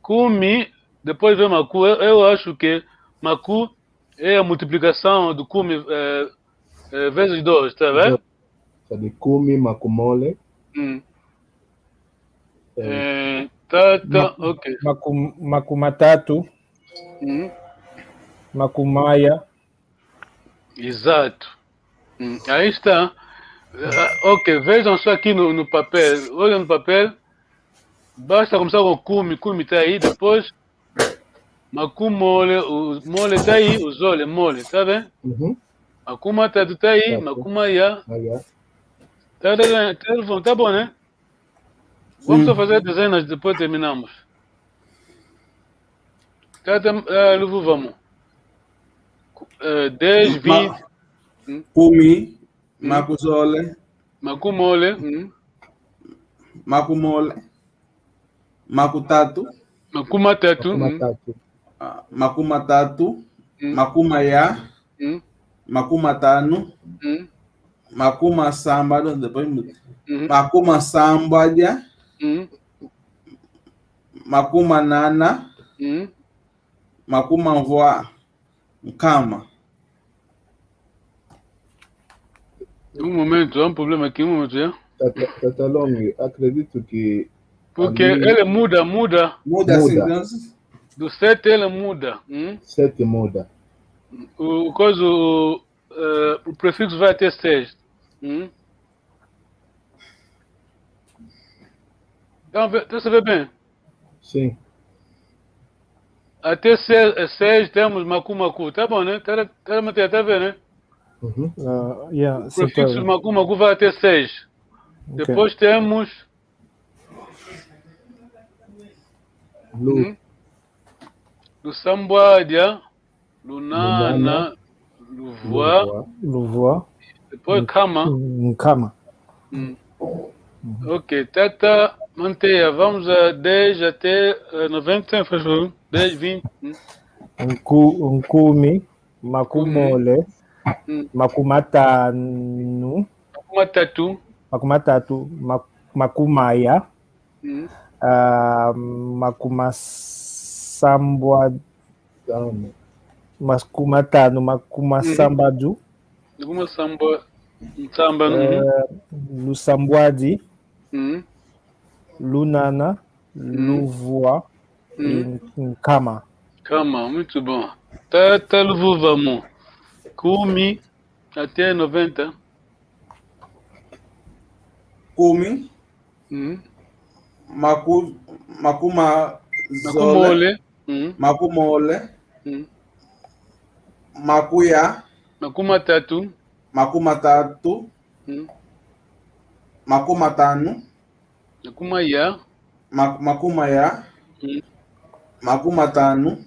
S2: Kumi, depois vem maku, eu acho que maku é a multiplicação do kumi vezes 2, tá vendo?
S4: De Kumi, Makumole.
S2: Ok.
S5: Makumatatu. Makumaya.
S2: Exato. Aí está. Ok, vejam só aqui no papel. Olha no papel. Basta começar com Kumi está aí. Depois, Makumole, o mole está aí. O zole, mole, tá vendo? Makumatatu está aí. Makumaya. Tá bom, né? Vamos só fazer dezenas, depois terminamos. Vamos. 10, 20.
S3: Kumi, Makuzole.
S2: Makumole.
S3: Makumole. Makutatu.
S2: Makumatatu.
S3: Makumatatu. Makumaya. Makumatano. Makumasamba. Depois. Makumasambaja. Makumanana. Makumanvoa. Nkama.
S2: Um momento, há um problema aqui, um momento já.
S4: Tá longo, acredito que.
S2: Porque ele muda.
S3: Muda assim,
S2: do 7 ele muda.
S4: 7 muda.
S2: O prefixo vai até 6. Tá sabendo bem?
S4: Sim.
S2: Até 6 temos maku. Tá bom, né? Tá vendo, né?
S5: Yeah,
S2: O prefixo maku vai até 6. Okay. Depois temos Lusambuadia, Lunana,
S5: Luvoa.
S2: Depois Kama. Ok, teta, mantenha. Vamos a 10 até 90, faz favor. 10, 20.
S5: Nkumi, Makumole, Makumatanu. Makumatatu, Makumaya. Makumasambwa. Makumatanu, Makumasambadu. Lusambwadi. Lunana, Luvua e Nkama.
S2: Kama, muito bom. Tá Luvuvamo. Kumi até 90.
S3: Kumi. Makumole. Makumole. Makuya.
S2: Makumatatu.
S3: Makumatano.
S2: Makumaya.
S3: Makumaya. Makumatano.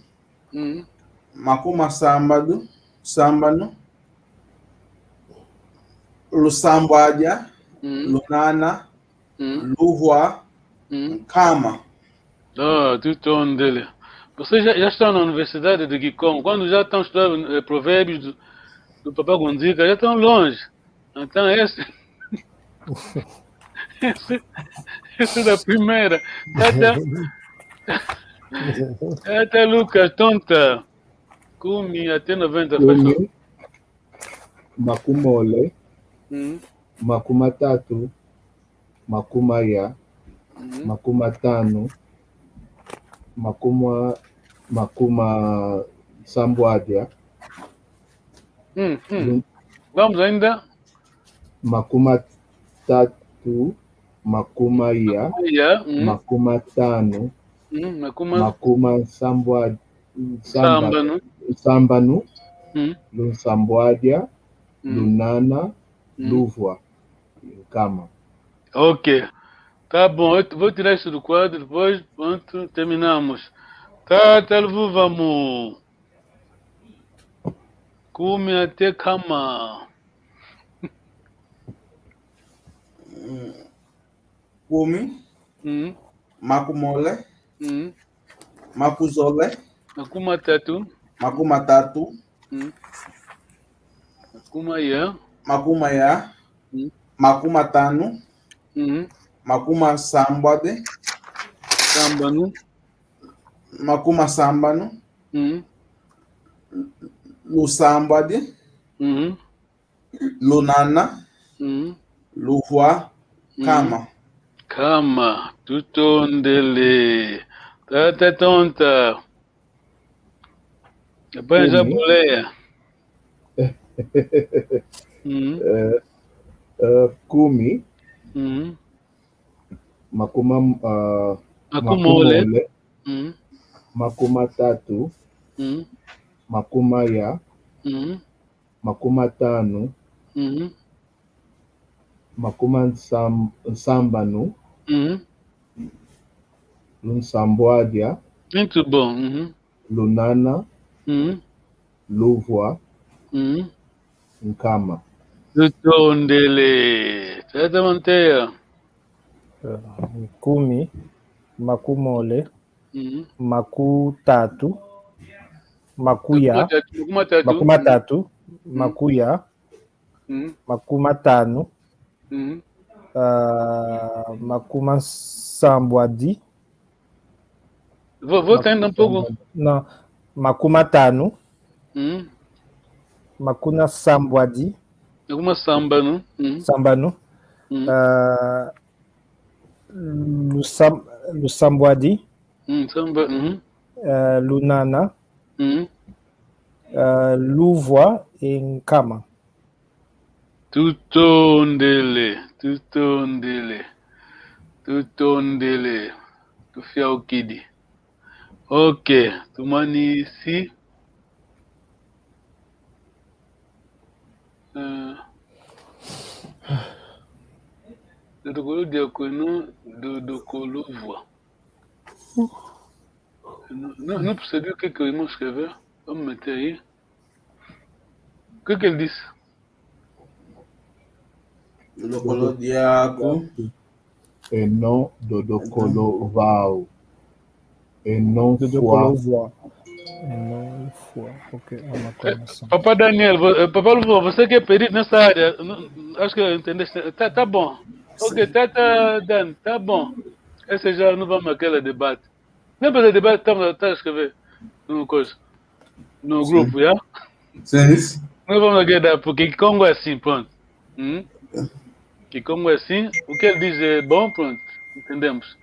S3: Makuma sambano, Lusambwadia, Lunana, Luvua, Kama.
S2: Tudo onde. Você já está na Universidade de Kikongo. Quando já estão estudando provérbios do Papa Gonziga, já estão longe. Então esse é da primeira. Até Lucas, tonta. Kumi até 90.
S4: Kumi, makumole, makumatatu, makumaya, makumatano, makuma sambwadia.
S2: Vamos ainda.
S4: Makumatatu, makumaya, makumatano, makuma sambano, Lunsambwadia, Lunana, Luvua, Kama.
S2: Ok. Tá bom, eu vou tirar isso do quadro, depois pronto, terminamos. Tá, vamos. Kumi até Kama.
S3: Kumi, Makumole, Makuzole,
S2: Makumatatu, Makumaya,
S3: Makumatano, Makuma Sambwade, Makuma Sambano, Lusambwade, Lunana, Luvua, Kama.
S2: Kama, tutondele. Tata tonta. Depois já boleia.
S4: Kumi,
S2: Makumole,
S4: makumatatu, makumaya, makumatano, sambano, Lunsambwadia,
S2: muito bom.
S4: Lunana, Luvua, Nkama.
S2: Tutondele. Tata manteia.
S5: Kumi, makumole, makutatu, makuya, makumatatu, makuya, makumatano, makumasambwadi.
S2: Vou ainda um pouco.
S5: Não, makumatano, makuna sambwadi.
S2: Alguma sambano.
S5: Sambano. Lusambwadi.
S2: Samba.
S5: Lunana. Luvua e Nkama.
S2: Tutondele. Tufia o kidi. Ok, tumani ici. Dodokolo diacono, Dodokolo voix. Não percebi o que o irmão escreveu. Vamos meter aí. O que ele disse?
S3: Dodokolo diaco.
S4: E não Dodokolo vau. E não
S5: Dodokolo voix. Não foi, porque é uma coisa.
S2: Papai Daniel, Papai Luva, você que é perito nessa área, acho que entendeste. Tá bom. Ok, tá Dan, tá bom. Esse já não vamos naquele debate. Lembra do debate que estamos a escrever no grupo, já?
S3: Sim.
S2: Não vamos naquele debate, porque Congo é assim, pronto. Que Congo é assim, o que ele diz é bom, pronto. Entendemos.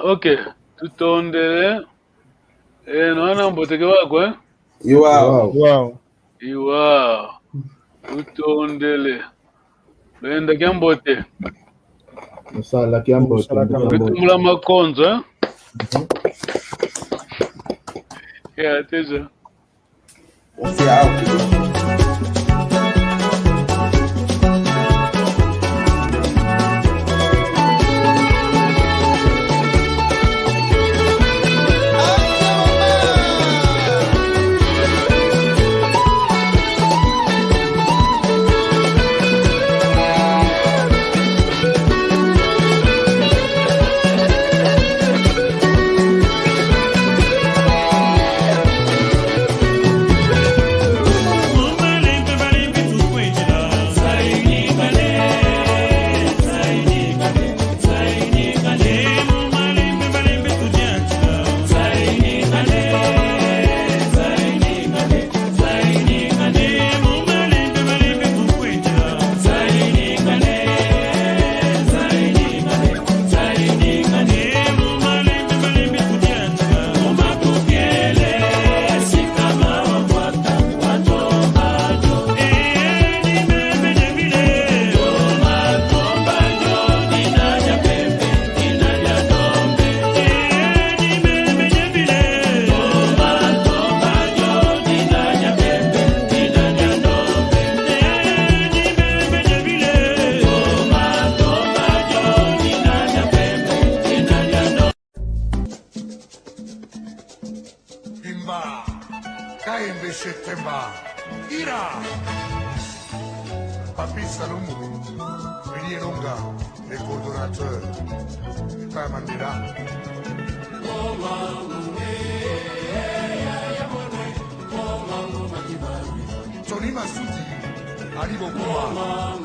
S2: Ok, tudo onde é. Não, botei que água, hein?
S5: Uau.
S2: Tudo onde ele. Bem, daqui a um bote.
S4: Sala que ambote.
S2: Vamos lá, conzo, hein? Até já.
S6: Salomon, William Longa, les coordonnateurs, Père Mandela. Tony Massoudi, Ali Bokuma.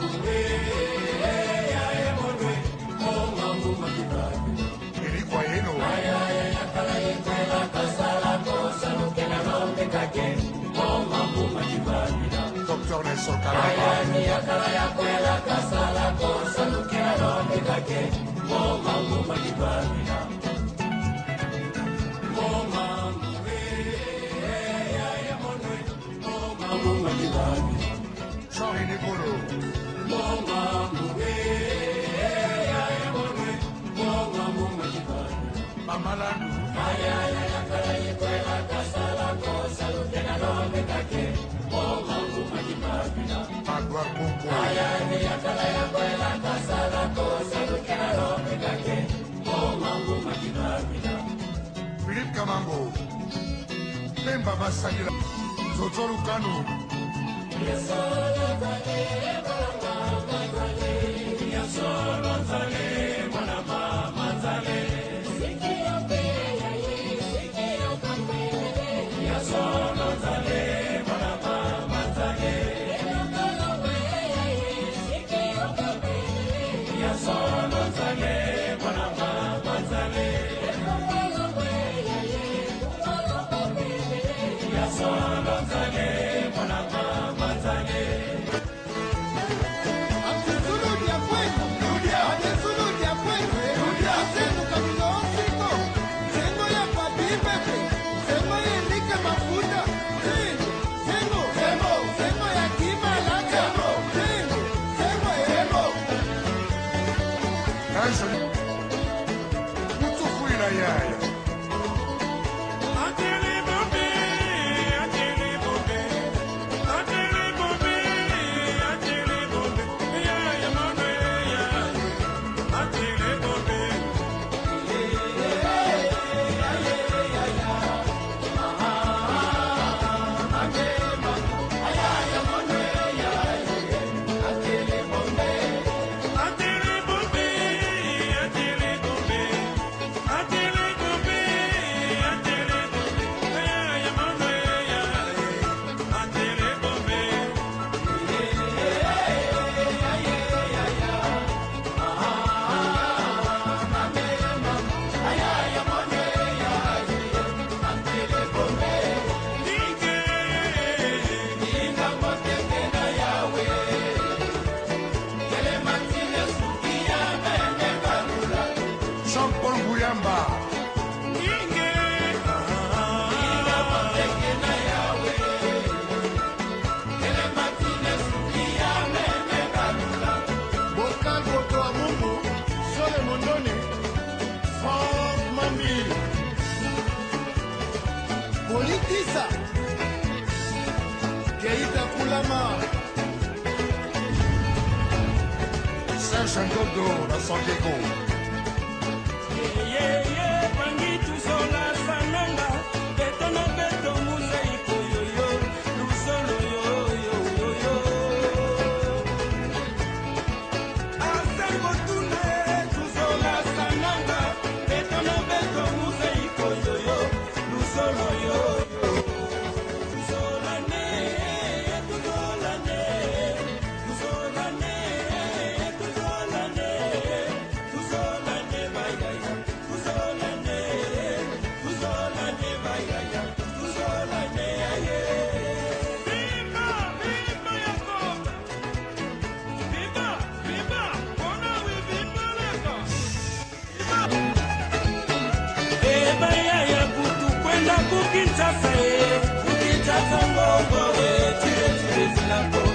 S6: Eric Wayeno. Dr. Nelson Kalaba. Jean-René Nicolo. Mamalandu. Magua Kumbo. Philippe Kamango. Lemba Masagila. Zozoru Kanu.
S7: Politiza Keita Kulama
S6: Serge Ndodo, la San Diego.
S8: Pangitu sola sananga Betono beto museiko yo yo Lusolo yo yo yo yo Asengo tune tu sola sananga Betono beto museiko yo yo Lusolo yo yo Tusolane, tusolane Tusolane, tusolane Tusolane bayaya Tusolane, tusolane bayaya Tusolane aye Viva, viva Yakob Viva, viva Bona we viva leka Viva Bayaya kutu kwenda kukinchasa Kukinchasa ngongo we Tire tire zilako